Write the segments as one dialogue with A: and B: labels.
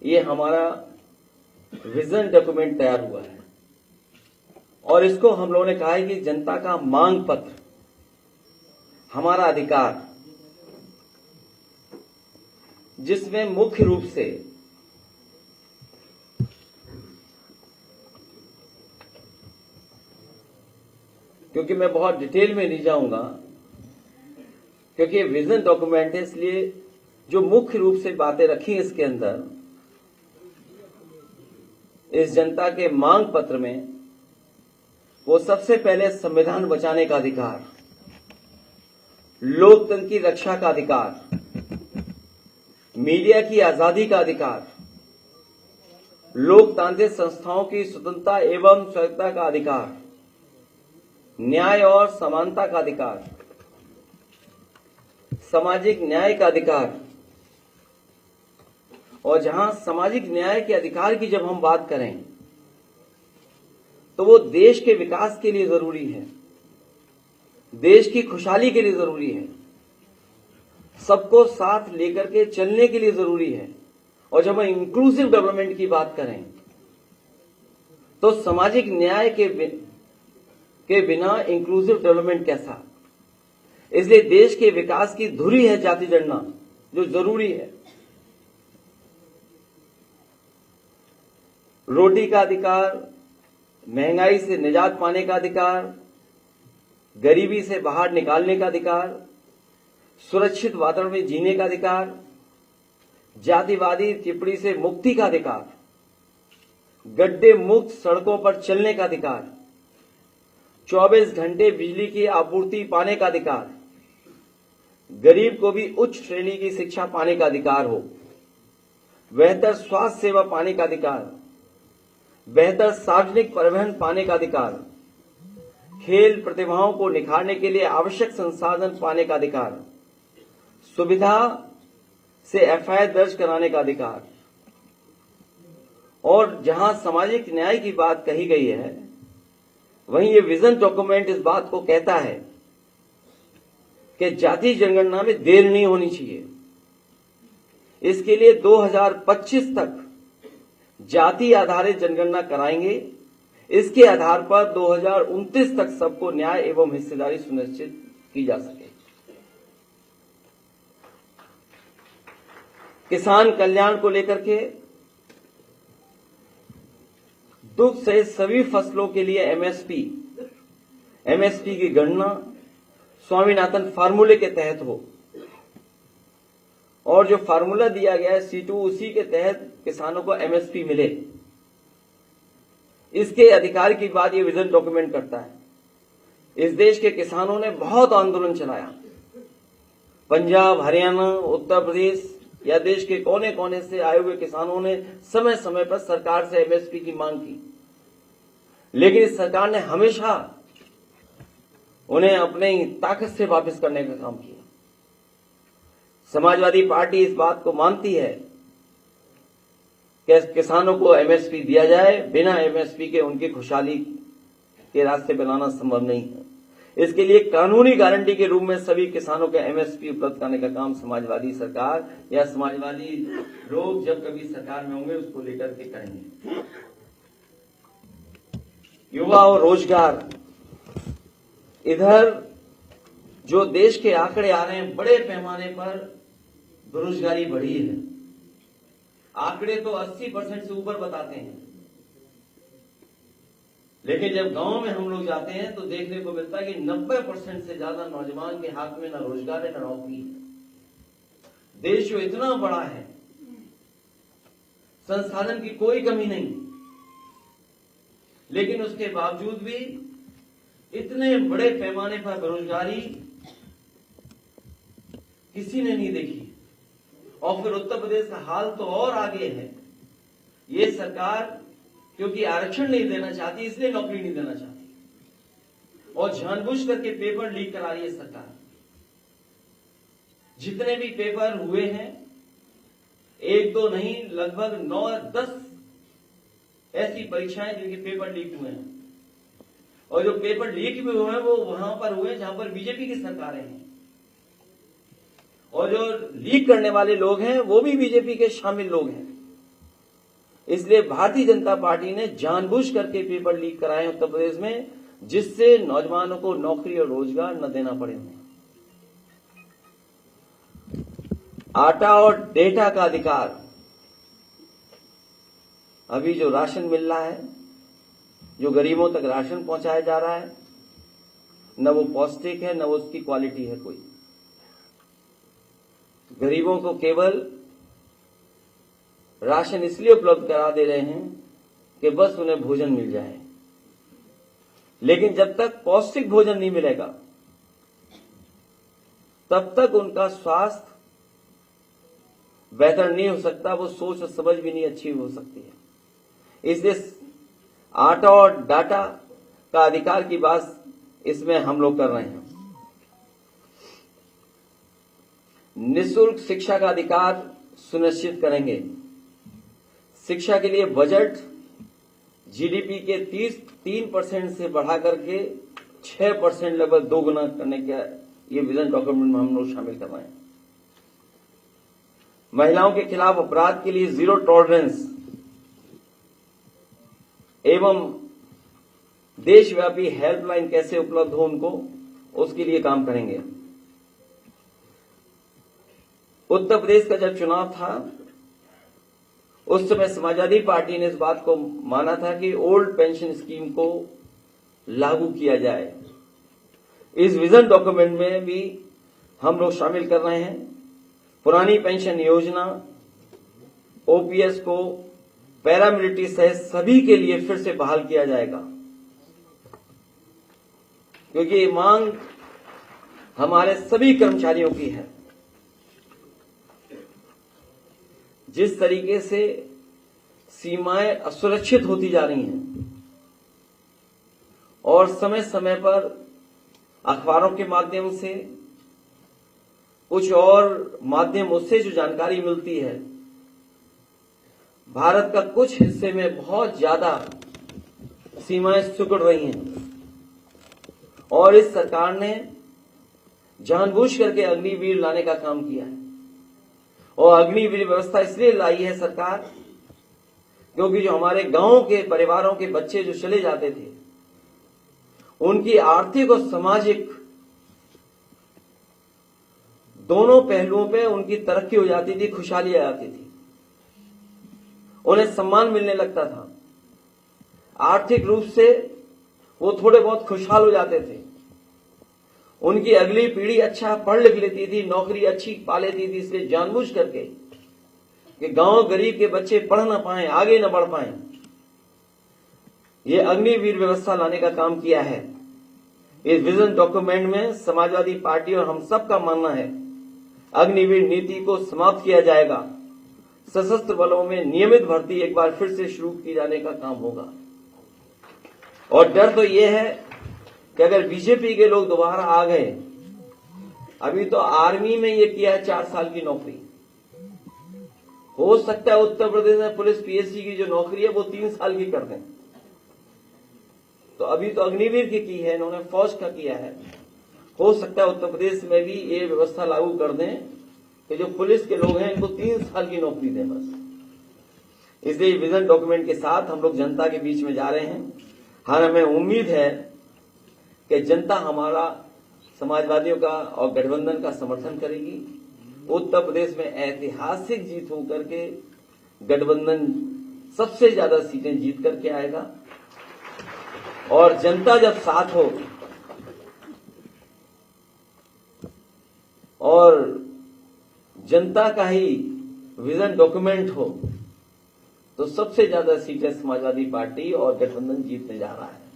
A: ये हमारा vision document तैयार हुआ है और इसको हम लोगों ने कहा है कि जनता का मांग पत्र, हमारा अधिकार, जिसमें मुख्य रूप से क्योंकि मैं बहुत डिटेल में नहीं जाऊंगा क्योंकि ये विजन डॉक्यूमेंट है, इसलिए जो मुख्य रूप से बातें रखी इसके अंदर, इस जनता के मांग पत्र में, वो सबसे पहले संविधान बचाने का अधिकार, लोकतंत्र की रक्षा का अधिकार, मीडिया की आजादी का अधिकार, लोकतांत्रिक संस्थाओं की स्वतंत्रता एवं स्वायत्तता का अधिकार, न्याय और समानता का अधिकार, सामाजिक न्याय का अधिकार। और जहां सामाजिक न्याय के अधिकार की जब हम बात करें तो वो देश के विकास के लिए जरूरी है, देश की खुशहाली के लिए जरूरी है, सबको साथ लेकर के चलने के लिए जरूरी है। और जब हम इंक्लूसिव डेवलपमेंट की बात करें तो सामाजिक न्याय के बिना इंक्लूसिव डेवलपमेंट कैसा? इसलिए देश के विकास की धुरी है जाति जनगणना, जो जरूरी है। रोटी का अधिकार, महंगाई से निजात पाने का अधिकार, गरीबी से बाहर निकालने का अधिकार, सुरक्षित वातावरण में जीने का अधिकार, जातिवादी टिप्पणी से मुक्ति का अधिकार, गड्ढे मुक्त सड़कों पर चलने का अधिकार, 24 घंटे बिजली की आपूर्ति पाने का अधिकार, गरीब को भी उच्च श्रेणी की शिक्षा पाने का अधिकार हो, बेहतर स्वास्थ्य सेवा पाने का अधिकार, बेहतर सार्वजनिक परिवहन पाने का अधिकार, खेल प्रतिभाओं को निखारने के लिए आवश्यक संसाधन पाने का अधिकार, सुविधा से एफआईआर दर्ज कराने का अधिकार। और जहां सामाजिक न्याय की बात कही गई है, वहीं ये विजन डॉक्यूमेंट इस बात को कहता है कि जाति जनगणना में देर नहीं होनी चाहिए। इसके लिए 2025 तक जाति आधारित जनगणना कराएंगे। इसके आधार पर 2029 तक सबको न्याय एवं हिस्सेदारी सुनिश्चित की जा सके। किसान कल्याण को लेकर के दुग्ध सहित सभी फसलों के लिए एमएसपी की गणना स्वामीनाथन फार्मूले के तहत हो, और जो फार्मूला दिया गया है C2, उसी के तहत किसानों को एमएसपी मिले। इसके अधिकार की बात ये विजन डॉक्यूमेंट करता है। इस देश के किसानों ने बहुत आंदोलन चलाया, पंजाब, हरियाणा, उत्तर प्रदेश या देश के कोने कोने से आए हुए किसानों ने समय समय पर सरकार से एमएसपी की मांग की, लेकिन इस सरकार ने हमेशा उन्हें अपनी ताकत से वापस करने का काम किया। समाजवादी पार्टी इस बात को मानती है कि किसानों को एमएसपी दिया जाए, बिना एमएसपी के उनकी खुशहाली के रास्ते बनाना संभव नहीं है। इसके लिए कानूनी गारंटी के रूप में सभी किसानों को एमएसपी उपलब्ध कराने का काम समाजवादी सरकार या समाजवादी लोग जब कभी सरकार में होंगे उसको लेकर के करेंगे। युवा और रोजगार, इधर जो देश के आंकड़े आ रहे हैं, बड़े पैमाने पर बेरोजगारी बढ़ी है। आंकड़े तो 80% से ऊपर बताते हैं, लेकिन जब गांव में हम लोग जाते हैं तो देखने को मिलता है कि 90% से ज्यादा नौजवान के हाथ में न रोजगार है न नौकरी है। देश जो इतना बड़ा है, संसाधन की कोई कमी नहीं, लेकिन उसके बावजूद भी इतने बड़े पैमाने पर बेरोजगारी किसी ने नहीं देखी। और फिर उत्तर प्रदेश का हाल तो और आगे है। ये सरकार क्योंकि आरक्षण नहीं देना चाहती, इसलिए नौकरी नहीं देना चाहती और जानबूझ करके पेपर लीक करा रही है सरकार। जितने भी पेपर हुए हैं, एक दो नहीं, लगभग 9-10 ऐसी परीक्षाएं जिनके पेपर लीक हुए हैं। और जो पेपर लीक भी हुए हैं वो वहां पर हुए जहां पर बीजेपी की सरकारें हैं, और जो लीक करने वाले लोग हैं वो भी बीजेपी के शामिल लोग हैं। इसलिए भारतीय जनता पार्टी ने जानबूझ करके पेपर लीक कराए उत्तर प्रदेश में, जिससे नौजवानों को नौकरी और रोजगार न देना पड़े उन्हें। आटा और डेटा का अधिकार, अभी जो राशन मिल रहा है, जो गरीबों तक राशन पहुंचाया जा रहा है, न वो पौष्टिक है, न वो उसकी क्वालिटी है कोई। गरीबों को केवल राशन इसलिए उपलब्ध करा दे रहे हैं कि बस उन्हें भोजन मिल जाए, लेकिन जब तक पौष्टिक भोजन नहीं मिलेगा तब तक उनका स्वास्थ्य बेहतर नहीं हो सकता, वो सोच और समझ भी नहीं अच्छी हो सकती है। इसलिए आटा और डाटा का अधिकार की बात इसमें हम लोग कर रहे हैं। निःशुल्क शिक्षा का अधिकार सुनिश्चित करेंगे। शिक्षा के लिए बजट जीडीपी के 3% से बढ़ा करके 6% लगभग दोगुना करने का ये विजन डॉक्यूमेंट में हम लोग शामिल कर रहे हैं। महिलाओं के खिलाफ अपराध के लिए जीरो टॉलरेंस एवं देशव्यापी हेल्पलाइन कैसे उपलब्ध हो उनको, उसके लिए काम करेंगे। उत्तर प्रदेश का जब चुनाव था उस समय समाजवादी पार्टी ने इस बात को माना था कि ओल्ड पेंशन स्कीम को लागू किया जाए। इस विजन डॉक्यूमेंट में भी हम लोग शामिल कर रहे हैं। पुरानी पेंशन योजना, ओपीएस को पैरामिलिट्री सहित सभी के लिए फिर से बहाल किया जाएगा, क्योंकि ये मांग हमारे सभी कर्मचारियों की है। जिस तरीके से सीमाएं असुरक्षित होती जा रही हैं और समय समय पर अखबारों के माध्यम से कुछ और माध्यम उससे जो जानकारी मिलती है, भारत का कुछ हिस्से में बहुत ज्यादा सीमाएं सिकुड़ रही हैं और इस सरकार ने जानबूझ करके अग्निवीर लाने का काम किया है। और अग्निवीर व्यवस्था इसलिए लाई है सरकार क्योंकि जो हमारे गांव के परिवारों के बच्चे जो चले जाते थे, उनकी आर्थिक और सामाजिक दोनों पहलुओं पे उनकी तरक्की हो जाती थी, खुशहाली आ जाती थी, उन्हें सम्मान मिलने लगता था, आर्थिक रूप से वो थोड़े बहुत खुशहाल हो जाते थे, उनकी अगली पीढ़ी अच्छा पढ़ लिख लेती थी, नौकरी अच्छी पा लेती थी। इसलिए जानबूझ करके कि गांव गरीब के बच्चे पढ़ ना पाए, आगे न बढ़ पाए, ये अग्निवीर व्यवस्था लाने का काम किया है। इस विजन डॉक्यूमेंट में समाजवादी पार्टी और हम सब का मानना है अग्निवीर नीति को समाप्त किया जाएगा। सशस्त्र बलों में नियमित भर्ती एक बार फिर से शुरू की जाने का काम होगा। और डर तो यह है कि अगर बीजेपी के लोग दोबारा आ गए, अभी तो आर्मी में ये किया है 4 साल की नौकरी, हो सकता है उत्तर प्रदेश में पुलिस पीएससी की जो नौकरी है वो 3 साल की कर दें। तो अभी तो अग्निवीर की है, इन्होंने फौज का किया है, हो सकता है उत्तर प्रदेश में भी ये व्यवस्था लागू कर दें कि जो पुलिस के लोग हैं इनको 3 साल की नौकरी दें बस। इसलिए विजन डॉक्यूमेंट के साथ हम लोग जनता के बीच में जा रहे हैं। हमें उम्मीद है कि जनता हमारा समाजवादियों का और गठबंधन का समर्थन करेगी। उत्तर प्रदेश में ऐतिहासिक जीत होकर के गठबंधन सबसे ज्यादा सीटें जीत करके आएगा और जनता जब साथ हो और जनता का ही विजन डॉक्यूमेंट हो तो सबसे ज्यादा सीटें समाजवादी पार्टी और गठबंधन जीतने जा रहा है।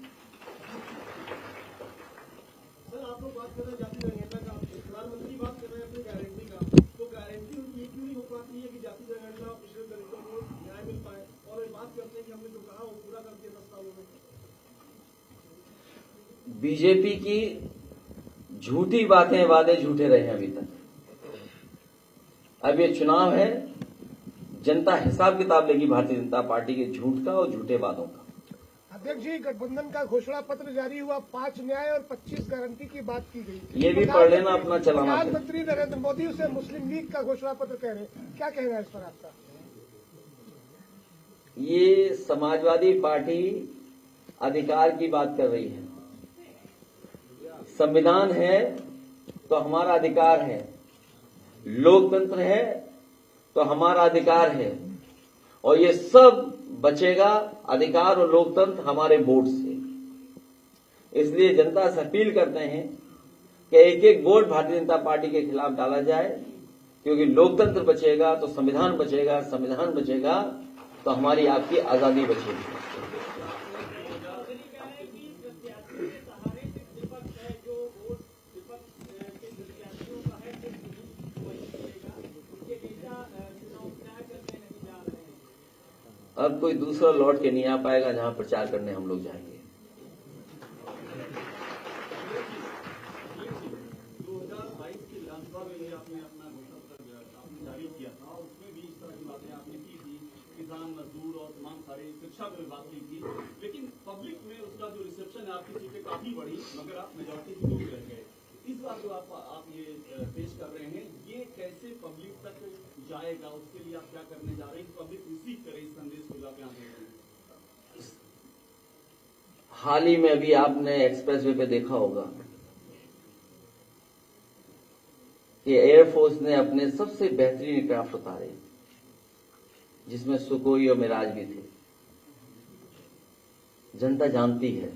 B: प्रधानमंत्री बात कर रहे हैं अपनी गारंटी का, तो गारंटी ये क्यों नहीं हो पाती है कि जाति जनगणना पिछड़े दलितों को न्याय मिल पाए, और ये बात करते हैं कि हमने जो कहा वो पूरा करके प्रस्तावों में।
A: बीजेपी की झूठी बातें, वादे झूठे रहे हैं अभी तक। अब ये चुनाव है, जनता हिसाब किताब लेगी भारतीय जनता पार्टी के झूठ का और झूठे वादों का।
B: अध्यक्ष जी, गठबंधन का घोषणा पत्र जारी हुआ, 5 न्याय और 25 गारंटी की बात की गई।
A: ये भी पढ़ लेना, अपना चलाना।
B: प्रधानमंत्री नरेंद्र मोदी उसे मुस्लिम लीग का घोषणा पत्र कह रहे हैं, क्या कहना है इस पर आपका?
A: ये समाजवादी पार्टी अधिकार की बात कर रही है। संविधान है तो हमारा अधिकार है, लोकतंत्र है तो हमारा अधिकार है, और ये सब बचेगा अधिकार और लोकतंत्र हमारे वोट से। इसलिए जनता से अपील करते हैं कि एक एक वोट भारतीय जनता पार्टी के खिलाफ डाला जाए, क्योंकि लोकतंत्र बचेगा तो संविधान बचेगा, संविधान बचेगा तो हमारी आपकी आजादी बचेगी। अब कोई दूसरा लौट के नहीं आ पाएगा जहां प्रचार करने हम लोग जाएंगे।
B: 2022 की विधानसभा में भी आपने अपना घोषणा पत्र आपने जारी किया था, और उसमें भी इस तरह की बातें आपने की थी, किसान मजदूर और तमाम सारी शिक्षा पर बात की थी। लेकिन पब्लिक में उसका जो रिसेप्शन है आपकी सीटें काफी बढ़ी, मगर आप मेजॉरिटी से दूर रह गए। इस बार जो आप ये पेश कर रहे हैं, ये कैसे पब्लिक तक जाएगा, उसके लिए आप क्या करने जा रहे हैं, पब्लिक रिसीव करे इस संदेश को जो आप यहाँ दे रहे हैं?
A: हाल ही में अभी आपने एक्सप्रेसवे पे देखा होगा कि एयरफोर्स ने अपने सबसे बेहतरीन एयरक्राफ्ट उतारे, जिसमें सुकोई और मिराज भी थे। जनता जानती है,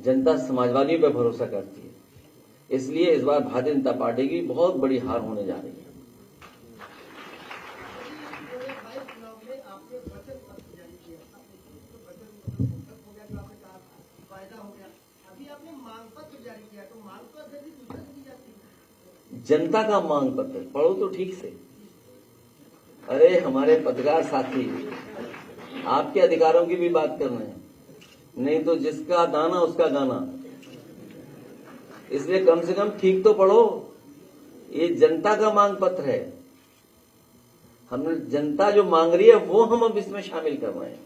A: जनता समाजवादियों पर भरोसा करती है, इसलिए इस बार भारतीय जनता पार्टी की बहुत बड़ी हार होने जा रही है। जनता का मांग पत्र पढ़ो तो ठीक से। अरे हमारे पत्रकार साथी आपके अधिकारों की भी बात कर रहे हैं, नहीं तो जिसका दाना उसका गाना। इसलिए कम से कम ठीक तो पढ़ो। ये जनता का मांग पत्र है, हमने जनता जो मांग रही है वो हम अब इसमें शामिल कर रहे हैं।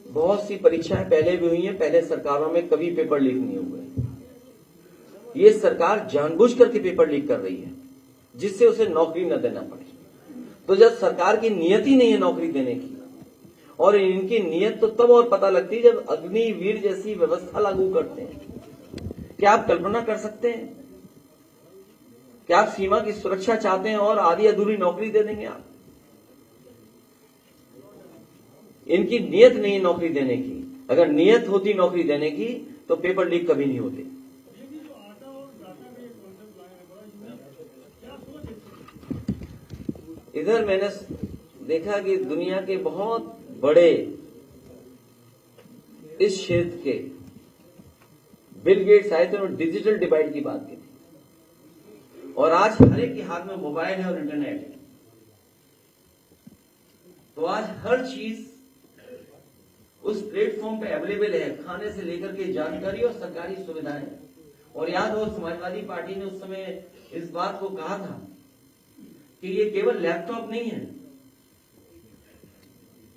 A: बहुत सी परीक्षाएं पहले भी हुई हैं, पहले सरकारों में कभी पेपर लीक नहीं हुए। ये सरकार जानबूझ करके पेपर लीक कर रही है जिससे उसे नौकरी न देना पड़े। तो जब सरकार की नियत ही नहीं है नौकरी देने की, और इनकी नियत तो तब और पता लगती है जब अग्निवीर जैसी व्यवस्था लागू करते हैं। क्या आप कल्पना कर सकते हैं? क्या आप सीमा की सुरक्षा चाहते हैं और आधी अधूरी नौकरी दे देंगे आप? इनकी नियत नहीं नौकरी देने की। अगर नियत होती नौकरी देने की तो पेपर लीक कभी नहीं होते। इधर मैंने देखा कि दुनिया के बहुत बड़े इस क्षेत्र के बिल गेट्स आए थे और डिजिटल डिवाइड की बात की थी, और आज हर एक के हाथ में मोबाइल है और इंटरनेट है। तो आज हर चीज उस प्लेटफॉर्म पे अवेलेबल है, खाने से लेकर के जानकारी और सरकारी सुविधाएं। और याद हो समाजवादी पार्टी ने उस समय इस बात को कहा था कि ये केवल लैपटॉप नहीं है,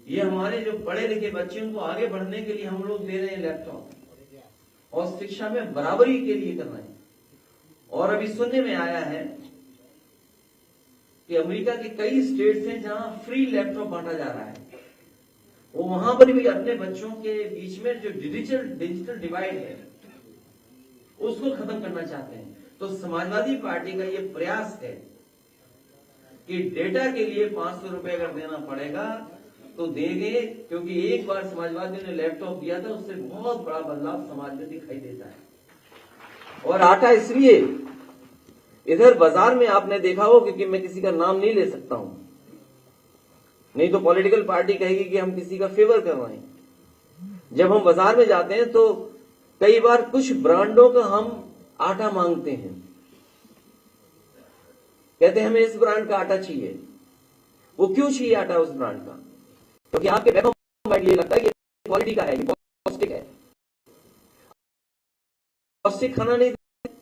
A: ये हमारे जो पढ़े लिखे बच्चे उनको आगे बढ़ने के लिए हम लोग दे रहे हैं लैपटॉप, और शिक्षा में बराबरी के लिए कर रहे हैं। और अभी सुनने में आया है कि अमेरिका के कई स्टेट्स हैं जहां फ्री लैपटॉप बांटा जा रहा है। वो वहां पर भी अपने बच्चों के बीच में जो डिजिटल डिवाइड है उसको खत्म करना चाहते हैं। तो समाजवादी पार्टी का ये प्रयास है कि डेटा के लिए 500 रुपए अगर देना पड़ेगा तो देंगे, क्योंकि एक बार समाजवादियों ने लैपटॉप दिया था, उससे बहुत बड़ा बदलाव समाज में दिखाई देता है। और आटा इसलिए इधर बाजार में आपने देखा हो, क्योंकि मैं किसी का नाम नहीं ले सकता हूं, नहीं तो पॉलिटिकल पार्टी कहेगी कि हम किसी का फेवर कर रहे हैं। जब हम बाजार में जाते हैं तो कई बार कुछ ब्रांडों का हम आटा मांगते हैं, कहते हैं हमें इस ब्रांड का आटा चाहिए। वो क्यों चाहिए आटा उस ब्रांड का? क्योंकि आपके बैक ऑफ माइंड ये लगता है कि क्वालिटी का है, ये पौष्टिक है। पौष्टिक खाना नहीं देंगे,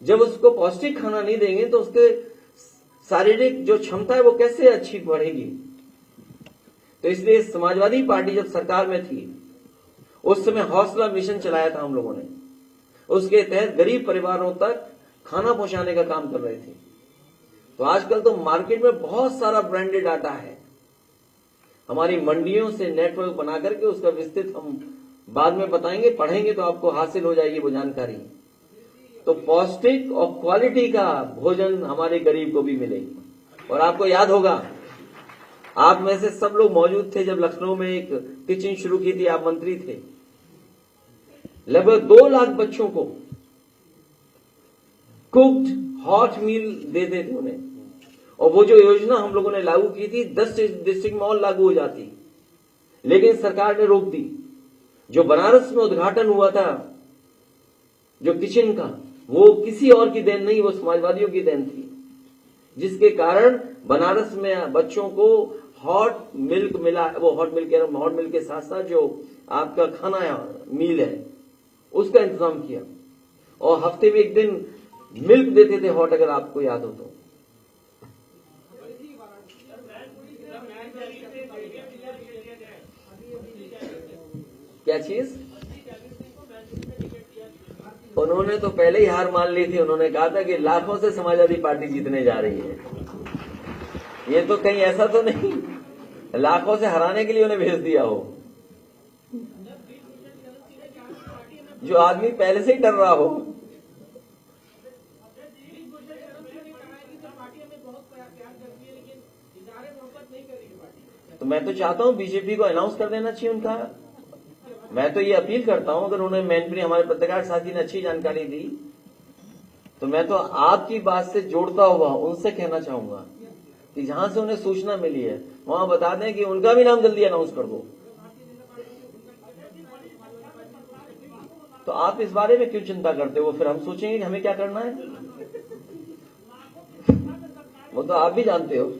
A: जब उसको पौष्टिक खाना नहीं देंगे तो उसके शारीरिक जो क्षमता है वो कैसे अच्छी बढ़ेगी। तो इसलिए समाजवादी पार्टी जब सरकार में थी उस समय हौसला मिशन चलाया था हम लोगों ने। उसके तहत गरीब परिवारों तक खाना पहुंचाने का काम कर रहे थे। तो आजकल तो मार्केट में बहुत सारा ब्रांडेड आटा है। हमारी मंडियों से नेटवर्क बना करके उसका विस्तृत हम बाद में बताएंगे, पढ़ेंगे तो आपको हासिल हो जाएगी वो जानकारी। तो पौष्टिक और क्वालिटी का भोजन हमारे गरीब को भी मिलेगी। और आपको याद होगा, आप में से सब लोग मौजूद थे जब लखनऊ में एक किचन शुरू की थी, आप मंत्री थे। लगभग 2 लाख बच्चों को कुक्ड हॉट मील देते थे उन्हें। और वो जो योजना हम लोगों ने लागू की थी 10 डिस्ट्रिक्ट में और लागू हो जाती, लेकिन सरकार ने रोक दी। जो बनारस में उद्घाटन हुआ था जो किचन का, वो किसी और की देन नहीं, वो समाजवादियों की देन थी, जिसके कारण बनारस में बच्चों को हॉट मिल्क मिला। वो हॉट मिल्क के साथ साथ जो आपका खाना मील है उसका इंतजाम किया। और हफ्ते में एक दिन मिल्क देते थे हॉट, अगर आपको याद हो तो। क्या चीज? उन्होंने तो पहले ही हार मान ली थी। उन्होंने कहा था कि लाखों से समाजवादी पार्टी जीतने जा रही है। ये तो कहीं ऐसा तो नहीं लाखों से हराने के लिए उन्हें भेज दिया हो। जो आदमी पहले से ही डर रहा हो। तो मैं तो चाहता हूं बीजेपी को अनाउंस कर देना चाहिए उनका। मैं तो ये अपील करता हूं, अगर उन्हें मैनपुरी हमारे पत्रकार साथी ने अच्छी जानकारी दी तो मैं तो आपकी बात से जोड़ता हुआ उनसे कहना चाहूंगा कि जहां से उन्हें सूचना मिली है वहां बता दें कि उनका भी नाम जल्दी अनाउंस कर दो। तो आप इस बारे में क्यों चिंता करते हो? फिर हम सोचेंगे कि हमें क्या करना है। वो तो आप भी जानते हो।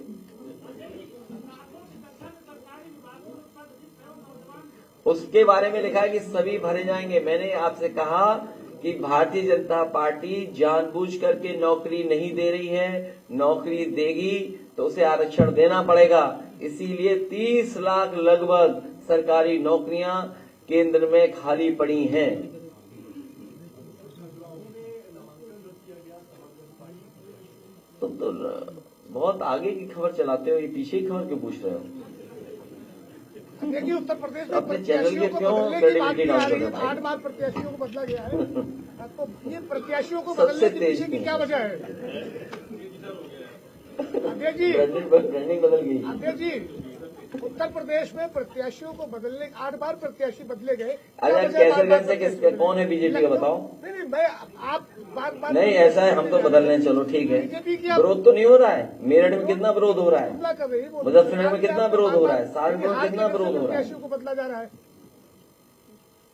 A: उसके बारे में लिखा है कि सभी भरे जाएंगे। मैंने आपसे कहा कि भारतीय जनता पार्टी जानबूझ करके नौकरी नहीं दे रही है, नौकरी देगी तो उसे आरक्षण देना पड़ेगा। इसीलिए 30 लाख लगभग सरकारी नौकरियां केंद्र में खाली पड़ी हैं। तुम तो बहुत आगे की खबर चलाते हो, ये पीछे की खबर क्यों पूछ रहे हो?
C: देखिए, उत्तर प्रदेश में
A: अपने चैनल के क्यों क्रेडिबिलिटी डाउन कर रहे हो?
C: 8 बार प्रत्याशियों को बदला गया है। तो ये प्रत्याशियों को
A: सबसे
C: बदलने के
A: तेज
C: पीछे की क्या वजह है? अध्यक्ष जी,
A: ब्रांडिंग बदल गई।
C: अध्यक्ष जी, उत्तर प्रदेश में प्रत्याशियों को बदलने 8 बार प्रत्याशी बदले गए।
A: अगर कैसरगंज से किसके कौन है बीजेपी का बताओ?
C: नहीं, मैं आप बार
A: नहीं ऐसा है, हम तो बदलने चलो ठीक है।
C: बीजेपी की
A: विरोध तो नहीं हो रहा है। मेरठ में कितना विरोध हो रहा है,
C: हमला कर रही है।
A: मुजफ्फरनगर में कितना विरोध हो रहा है, सहारनपुर में कितना विरोध हो रहा है,
C: प्रत्याशियों को बदला जा रहा है।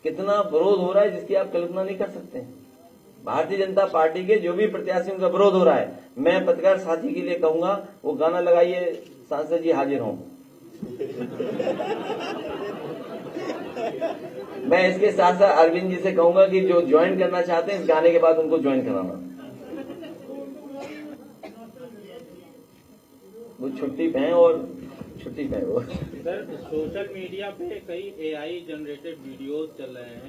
A: कितना विरोध हो रहा है जिसकी आप कल्पना नहीं कर सकते। भारतीय जनता पार्टी के जो भी प्रत्याशियों का विरोध हो रहा है, मैं पत्रकार साथी के लिए कहूंगा वो गाना लगाइए, सांसद जी हाजिर हों। मैं इसके साथ साथ अरविंद जी से कहूंगा कि जो ज्वाइन करना चाहते हैं इस गाने के बाद उनको ज्वाइन कराना। वो छुट्टी पे हैं और छुट्टी पे है वो।
D: सर, सोशल मीडिया पे कई AI जनरेटेड वीडियोस चल रहे हैं